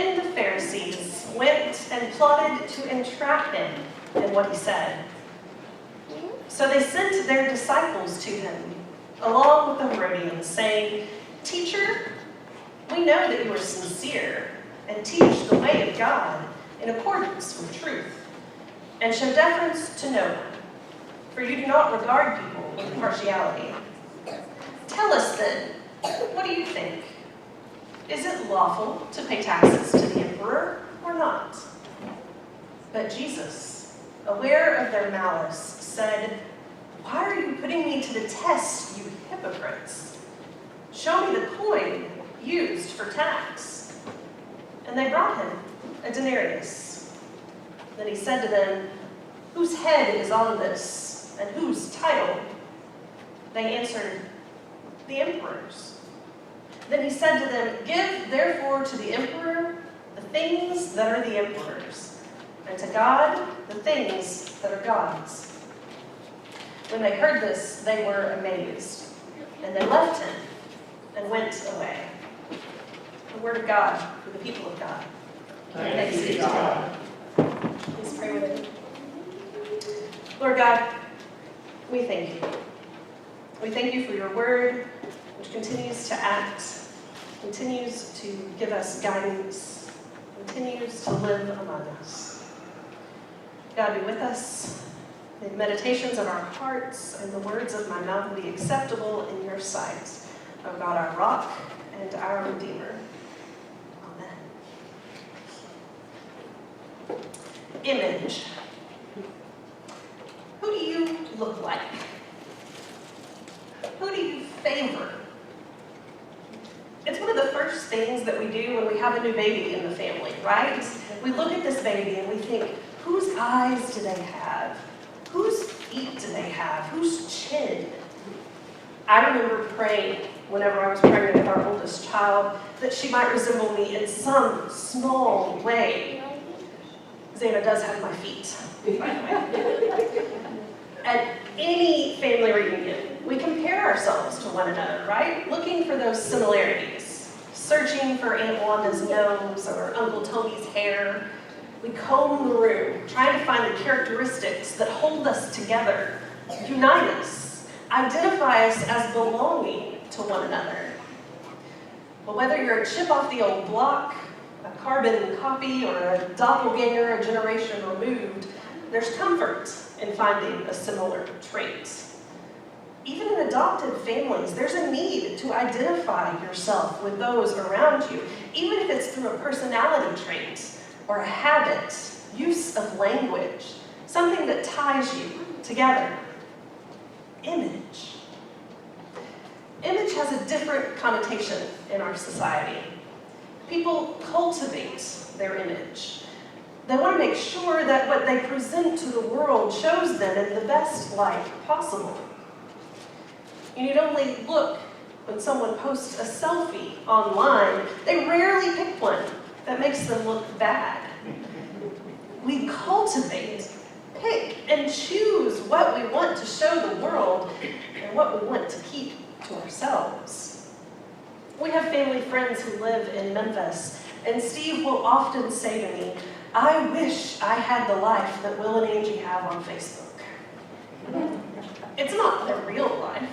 Then the Pharisees went and plotted to entrap him in what he said. So they sent their disciples to him, along with the Herodians, saying, "Teacher, we know that you are sincere and teach the way of God in accordance with truth, and show deference to no one, for you do not regard people with partiality. Tell us then, what do you think? Is it lawful to pay taxes to the emperor or not?" But Jesus, aware of their malice, said, "Why are you putting me to the test, you hypocrites? Show me the coin used for tax." And they brought him a denarius. Then he said to them, "Whose head is on this, and whose title?" They answered, "The emperor's." Then he said to them, "Give therefore to the emperor the things that are the emperor's, and to God the things that are God's." When they heard this, they were amazed, and they left him and went away. The word of God for the people of God. Thanks be to God. Please pray with me. Lord God, we thank you. We thank you for your word, which continues to act, continues to give us guidance, continues to live among us. God, be with us. May the meditations of our hearts and the words of my mouth be acceptable in your sight, O God, our rock and our Redeemer. Amen. Image. Who do you look like? Who do you favor? It's one of the first things that we do when we have a new baby in the family, right? We look at this baby and we think, whose eyes do they have? Whose feet do they have? Whose chin? I remember praying whenever I was pregnant with our oldest child that she might resemble me in some small way. Zana does have my feet, by the way. At any family reunion, we compare ourselves to one another, right? Looking for those similarities. Searching for Aunt Wanda's nose or Uncle Tony's hair. We comb the room, trying to find the characteristics that hold us together, unite us, identify us as belonging to one another. But whether you're a chip off the old block, a carbon copy, or a doppelganger a generation removed, there's comfort in finding a similar trait. Even in adopted families, there's a need to identify yourself with those around you, even if it's through a personality trait or a habit, use of language, something that ties you together. Image. Image has a different connotation in our society. People cultivate their image. They want to make sure that what they present to the world shows them in the best light possible. You need only look when someone posts a selfie online. They rarely pick one that makes them look bad. We cultivate, pick, and choose what we want to show the world and what we want to keep to ourselves. We have family friends who live in Memphis, and Steve will often say to me, "I wish I had the life that Will and Angie have on Facebook." It's not their real life.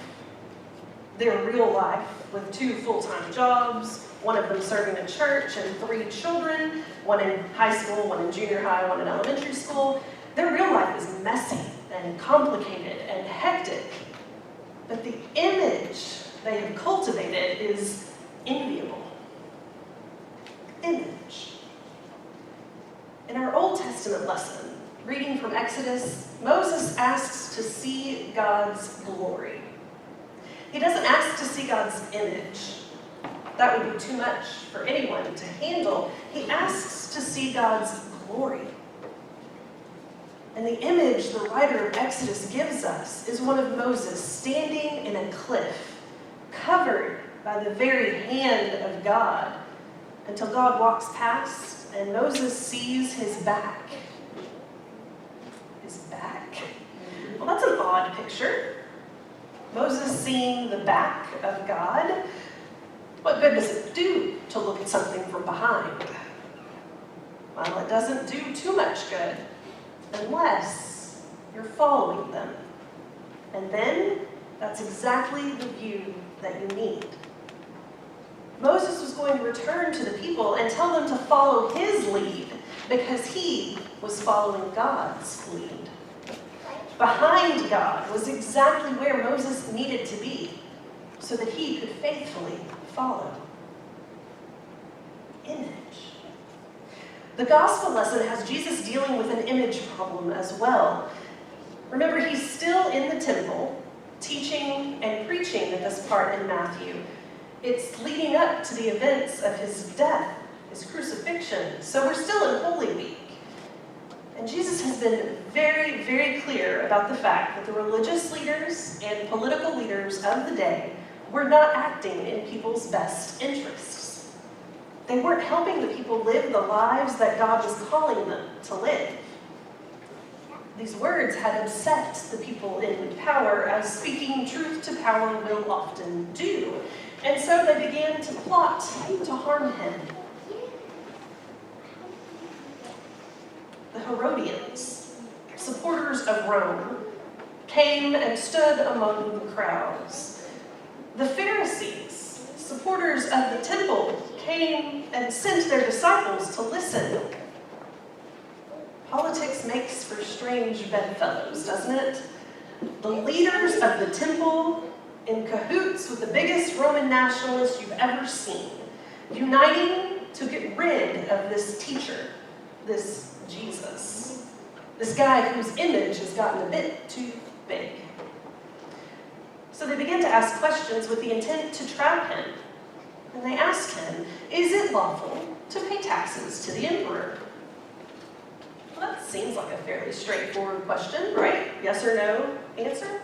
Their real life with 2 full-time jobs, one of them serving in church, and 3 children, one in high school, one in junior high, one in elementary school. Their real life is messy and complicated and hectic. But the image they have cultivated is enviable. Image. In our Old Testament lesson, reading from Exodus, Moses asks to see God's glory. He doesn't ask to see God's image. That would be too much for anyone to handle. He asks to see God's glory. And the image the writer of Exodus gives us is one of Moses standing in a cliff, covered by the very hand of God, until God walks past and Moses sees his back. His back? Well, that's an odd picture. Moses seeing the back of God. What good does it do to look at something from behind? Well, it doesn't do too much good unless you're following them. And then that's exactly the view that you need. Moses was going to return to the people and tell them to follow his lead because he was following God's lead. Behind God was exactly where Moses needed to be so that he could faithfully follow. Image. The gospel lesson has Jesus dealing with an image problem as well. Remember, he's still in the temple, teaching and preaching at this part in Matthew. It's leading up to the events of his death, his crucifixion. So we're still in Holy Week. And Jesus has been very, very clear about the fact that the religious leaders and political leaders of the day were not acting in people's best interests. They weren't helping the people live the lives that God was calling them to live. These words had upset the people in power, as speaking truth to power will often do. And so they began to plot to harm him. The Herodians, supporters of Rome, came and stood among the crowds. The Pharisees, supporters of the temple, came and sent their disciples to listen. Politics makes for strange bedfellows, doesn't it? The leaders of the temple, in cahoots with the biggest Roman nationalists you've ever seen, uniting to get rid of this teacher, this Jesus, this guy whose image has gotten a bit too big. So they began to ask questions with the intent to trap him. And they asked him, is it lawful to pay taxes to the emperor? Well, that seems like a fairly straightforward question, right? Yes or no answer?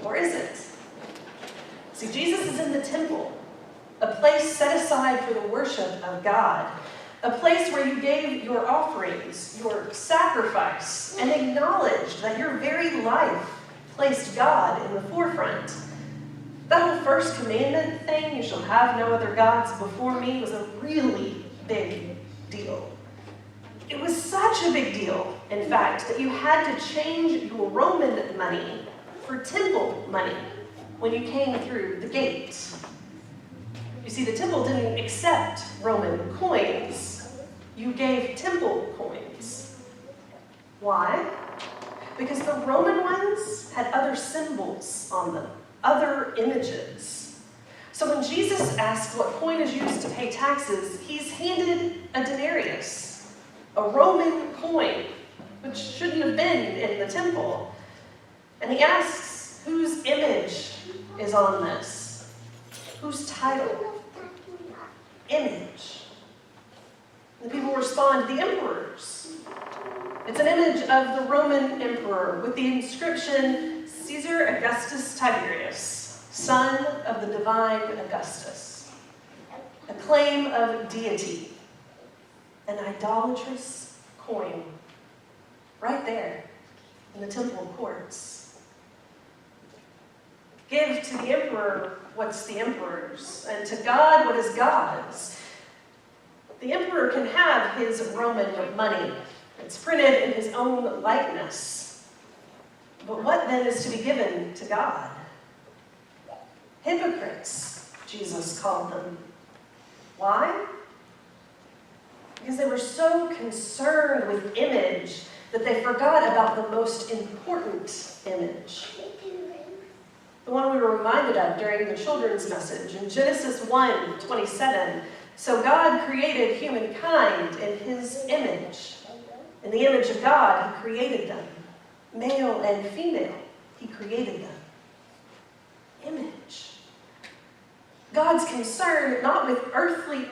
Or is it? See, Jesus is in the temple, a place set aside for the worship of God, a place where you gave your offerings, your sacrifice, and acknowledged that your very life placed God in the forefront. That whole first commandment thing, you shall have no other gods before me, was a really big deal. It was such a big deal, in fact, that you had to change your Roman money for temple money when you came through the gate. You see, the temple didn't accept Roman coins. You gave temple coins. Why? Because the Roman ones had other symbols on them, other images. So when Jesus asks what coin is used to pay taxes, he's handed a denarius, a Roman coin, which shouldn't have been in the temple. And he asks, whose image is on this? Whose title? Image. And the people respond, the emperor's. It's an image of the Roman emperor with the inscription, Caesar Augustus Tiberius, son of the divine Augustus. A claim of deity. An idolatrous coin. Right there in the temple courts. Give to the emperor what's the emperor's, and to God what is God's. The emperor can have his Roman money. It's printed in his own likeness. But what then is to be given to God? Hypocrites, Jesus called them. Why? Because they were so concerned with image that they forgot about the most important image. The one we were reminded of during the children's message in Genesis 1:27. So God created humankind in his image. In the image of God, he created them. Male and female, he created them. Image. God is concerned not with earthly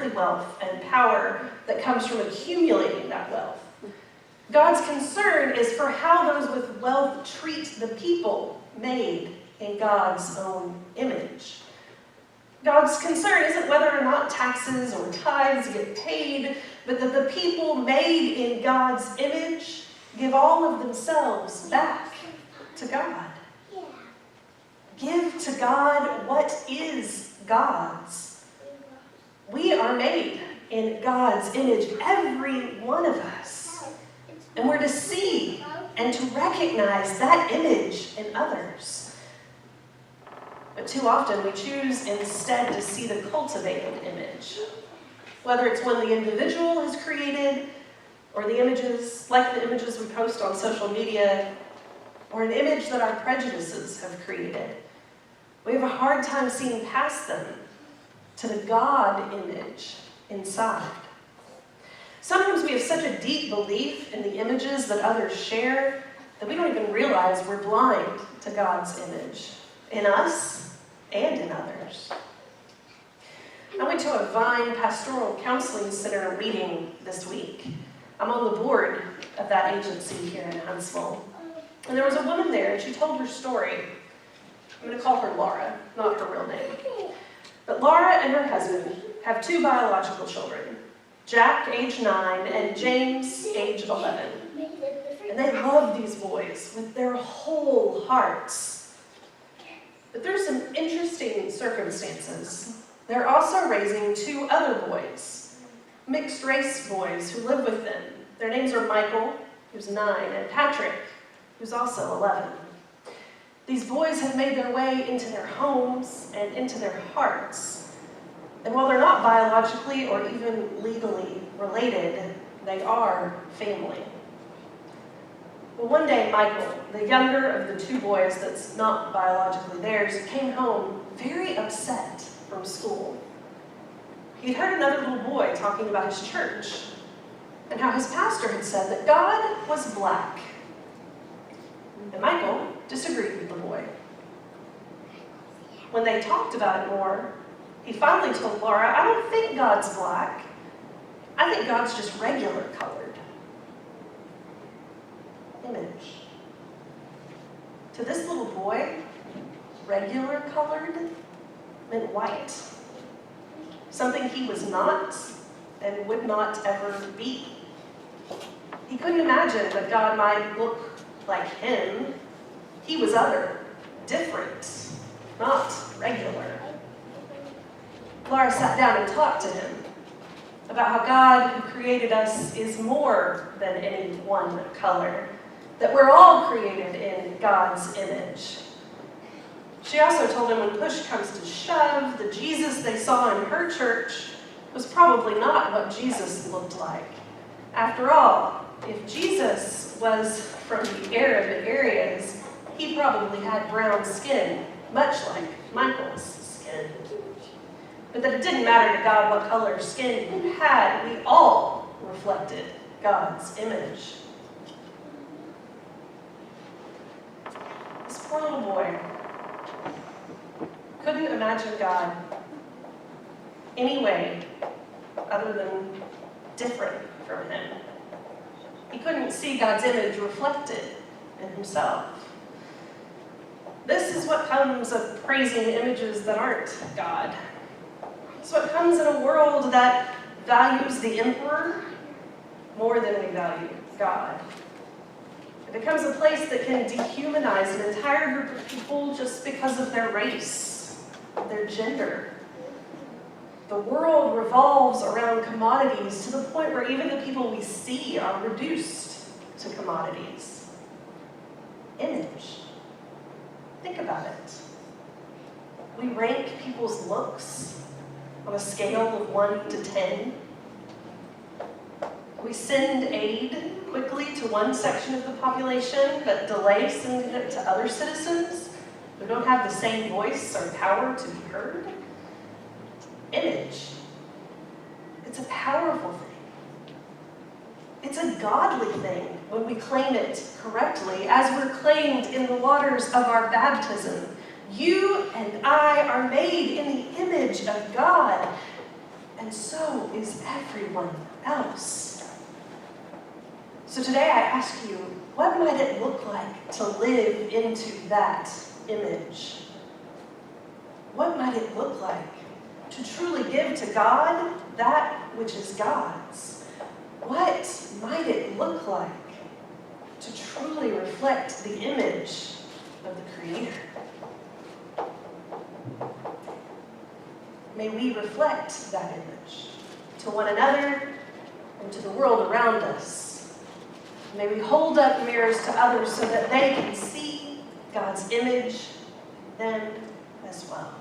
wealth and power that comes from accumulating that wealth. God's concern is for how those with wealth treat the people made in God's own image. God's concern isn't whether or not taxes or tithes get paid, but that the people made in God's image give all of themselves back to God. Give to God what is God's. We are made in God's image, every one of us. And we're to see and to recognize that image in others. But too often we choose instead to see the cultivated image. Whether it's one the individual has created, or the images, like the images we post on social media, or an image that our prejudices have created. We have a hard time seeing past them to the God image inside. Sometimes we have such a deep belief in the images that others share that we don't even realize we're blind to God's image in us and in others. I went to a Vine Pastoral Counseling Center meeting this week. I'm on the board of that agency here in Huntsville. And there was a woman there, and she told her story. I'm going to call her Laura, not her real name. But Laura and her husband have 2 biological children, Jack, age 9, and James, age 11. And they love these boys with their whole hearts. But there's some interesting circumstances. They're also raising 2 other boys, mixed-race boys who live with them. Their names are Michael, who's 9, and Patrick, who's also 11. These boys have made their way into their homes and into their hearts. And while they're not biologically or even legally related, they are family. Well, one day, Michael, the younger of the 2 boys that's not biologically theirs, came home very upset from school. He'd heard another little boy talking about his church and how his pastor had said that God was black. And Michael disagreed with the boy. When they talked about it more, he finally told Laura, I don't think God's black. I think God's just regular colored. Image. To this little boy, regular colored meant white. Something he was not and would not ever be. He couldn't imagine that God might look like him. He was other, different, not regular. Laura sat down and talked to him about how God, who created us, is more than any one color, that we're all created in God's image. She also told him when push comes to shove, the Jesus they saw in her church was probably not what Jesus looked like. After all, if Jesus was from the Arab areas, he probably had brown skin, much like Michael's skin. But that it didn't matter to God what color skin you had, we all reflected God's image. This poor little boy couldn't imagine God any way other than different from him. He couldn't see God's image reflected in himself. This is what comes of praising images that aren't God. It's what comes in a world that values the emperor more than we value God. It becomes a place that can dehumanize an entire group of people just because of their race, their gender. The world revolves around commodities to the point where even the people we see are reduced to commodities. Image. Think about it. We rank people's looks on a scale of 1 to 10. We send aid quickly to one section of the population, but delay sending it to other citizens who don't have the same voice or power to be heard. Image. It's a powerful thing. It's a godly thing when we claim it correctly, as we're claimed in the waters of our baptism. You and I are made in the image of God, and so is everyone else. So today I ask you, what might it look like to live into that image? What might it look like to truly give to God that which is God's? What might it look like to truly reflect the image of the Creator? may we reflect that image to one another and to the world around us. May we hold up mirrors to others so that they can see God's image then as well.